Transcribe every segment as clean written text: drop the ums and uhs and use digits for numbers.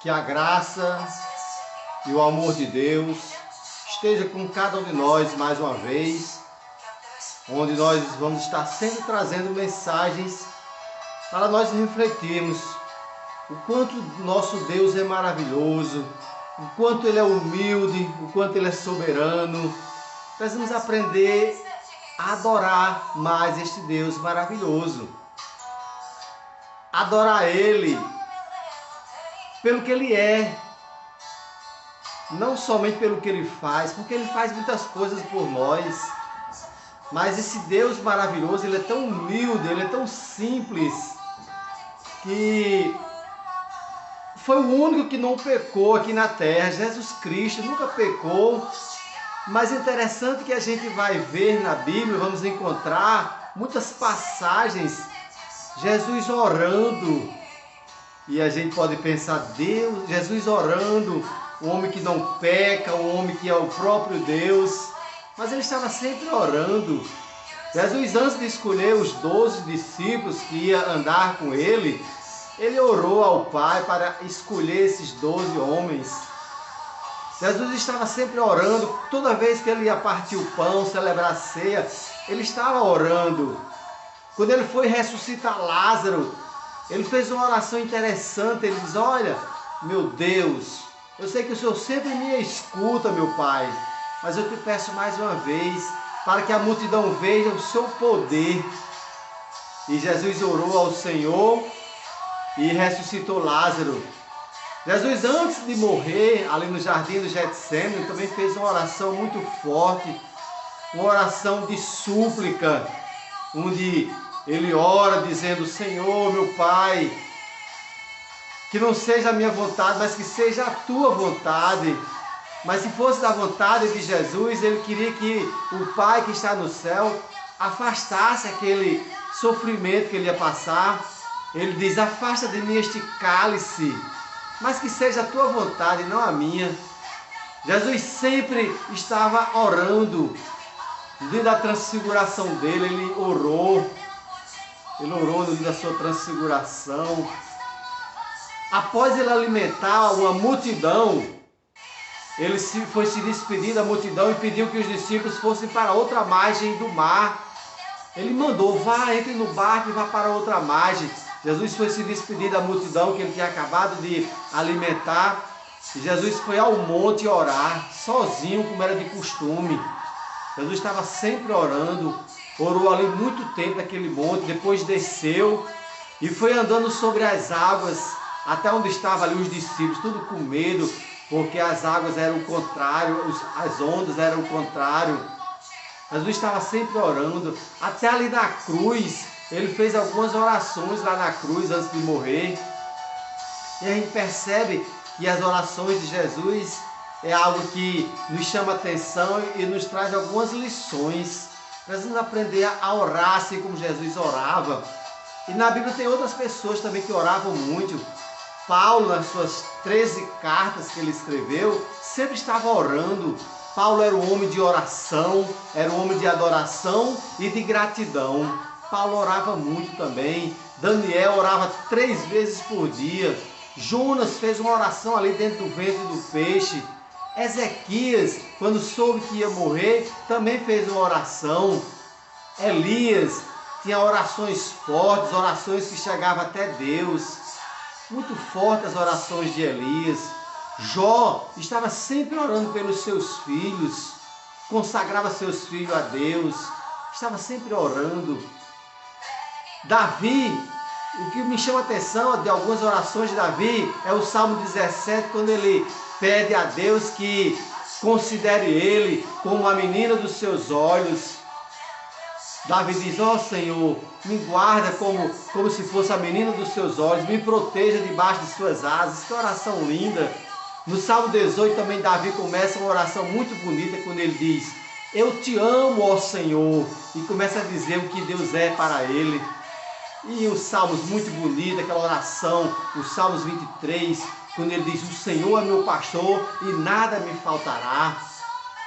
Que a graça e o amor de Deus esteja com cada um de nós mais uma vez, onde nós vamos estar sempre trazendo mensagens para nós refletirmos o quanto nosso Deus é maravilhoso, o quanto Ele é humilde, o quanto Ele é soberano. Precisamos aprender a adorar mais este Deus maravilhoso. Adorar Ele pelo que Ele é, não somente pelo que Ele faz, porque Ele faz muitas coisas por nós, mas esse Deus maravilhoso, Ele é tão humilde, Ele é tão simples, que foi o único que não pecou aqui na terra. Jesus Cristo nunca pecou, mas é interessante que a gente vai ver na Bíblia, vamos encontrar muitas passagens, Jesus orando, e a gente pode pensar, Deus, Jesus orando, um homem que não peca, um homem que é o próprio Deus, mas ele estava sempre orando. Jesus, antes de escolher os 12 discípulos que ia andar com ele orou ao Pai para escolher esses 12 homens. Jesus estava sempre orando, toda vez que ele ia partir o pão, celebrar a ceia, ele estava orando. Quando ele foi ressuscitar Lázaro, ele fez uma oração interessante, ele diz, olha, meu Deus, eu sei que o Senhor sempre me escuta, meu Pai, mas eu te peço mais uma vez, para que a multidão veja o seu poder. E Jesus orou ao Senhor e ressuscitou Lázaro. Jesus, antes de morrer, ali no jardim do Getsêmani, também fez uma oração muito forte, uma oração de súplica, onde ele ora dizendo, Senhor, meu Pai, que não seja a minha vontade, mas que seja a tua vontade. Mas se fosse da vontade de Jesus, ele queria que o Pai que está no céu afastasse aquele sofrimento que ele ia passar. Ele diz, afasta de mim este cálice, mas que seja a tua vontade, não a minha. Jesus sempre estava orando. No dia da transfiguração dele, ele orou no dia da sua transfiguração. Após ele alimentar uma multidão, ele foi se despedir da multidão e pediu que os discípulos fossem para outra margem do mar. Ele mandou, vá, entre no barco e vá para outra margem. Jesus foi se despedir da multidão que ele tinha acabado de alimentar. E Jesus foi ao monte orar, sozinho, como era de costume. Jesus estava sempre orando, orou ali muito tempo naquele monte, depois desceu e foi andando sobre as águas, até onde estavam ali os discípulos, tudo com medo, porque as águas eram o contrário, as ondas eram o contrário. Jesus estava sempre orando, até ali na cruz, ele fez algumas orações lá na cruz antes de morrer. E a gente percebe que as orações de Jesus é algo que nos chama atenção e nos traz algumas lições. Precisamos aprender a orar assim como Jesus orava. E na Bíblia tem outras pessoas também que oravam muito. Paulo, nas suas 13 cartas que ele escreveu, sempre estava orando. Paulo era um homem de oração, era um homem de adoração e de gratidão. Paulo orava muito também. Daniel orava 3 vezes por dia. Jonas fez uma oração ali dentro do ventre do peixe. Ezequias, quando soube que ia morrer, também fez uma oração. Elias tinha orações fortes, orações que chegavam até Deus. Muito fortes as orações de Elias. Jó estava sempre orando pelos seus filhos, consagrava seus filhos a Deus, estava sempre orando. Davi, o que me chama a atenção de algumas orações de Davi é o Salmo 17, quando ele pede a Deus que considere ele como a menina dos seus olhos. Davi diz, ó Senhor, me guarda como se fosse a menina dos seus olhos, me proteja debaixo de suas asas. Que oração linda! No Salmo 18 também Davi começa uma oração muito bonita, quando ele diz, eu te amo, ó Senhor, e começa a dizer o que Deus é para ele. E os Salmos muito bonitos, aquela oração, os Salmos 23, quando ele diz, o Senhor é meu pastor e nada me faltará.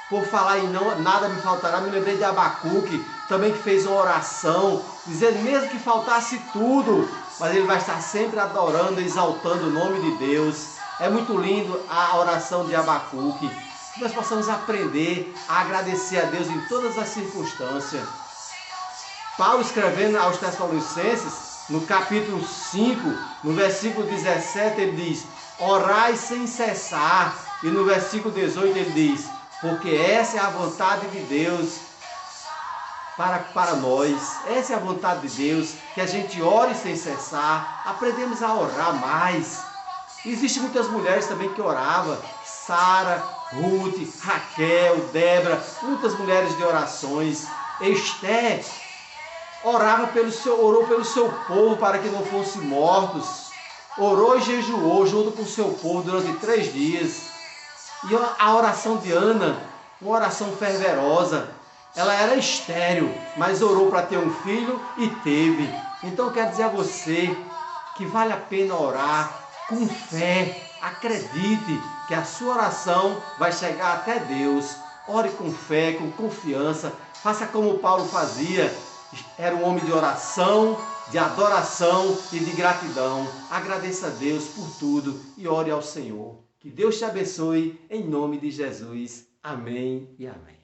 Por falar em nada me faltará, me lembrei de Abacuque, também que fez uma oração, dizendo mesmo que faltasse tudo, mas ele vai estar sempre adorando, exaltando o nome de Deus. É muito lindo a oração de Abacuque. Que nós possamos aprender a agradecer a Deus em todas as circunstâncias. Paulo, escrevendo aos Tessalonicenses, no capítulo 5, no versículo 17, ele diz: orai sem cessar. E no versículo 18 ele diz: porque essa é a vontade de Deus para nós. Essa é a vontade de Deus, que a gente ore sem cessar. Aprendemos a orar mais. Existem muitas mulheres também que oravam. Sara, Ruth, Raquel, Débora, muitas mulheres de orações. Esté orava orou pelo seu povo para que não fossem mortos. Orou e jejuou junto com o seu povo durante 3 dias. E a oração de Ana, uma oração fervorosa. Ela era estéril, mas orou para ter um filho e teve. Então eu quero dizer a você que vale a pena orar com fé. Acredite que a sua oração vai chegar até Deus. Ore com fé, com confiança. Faça como Paulo fazia. Era um homem de oração, de adoração e de gratidão. Agradeça a Deus por tudo e ore ao Senhor. Que Deus te abençoe em nome de Jesus. Amém e amém.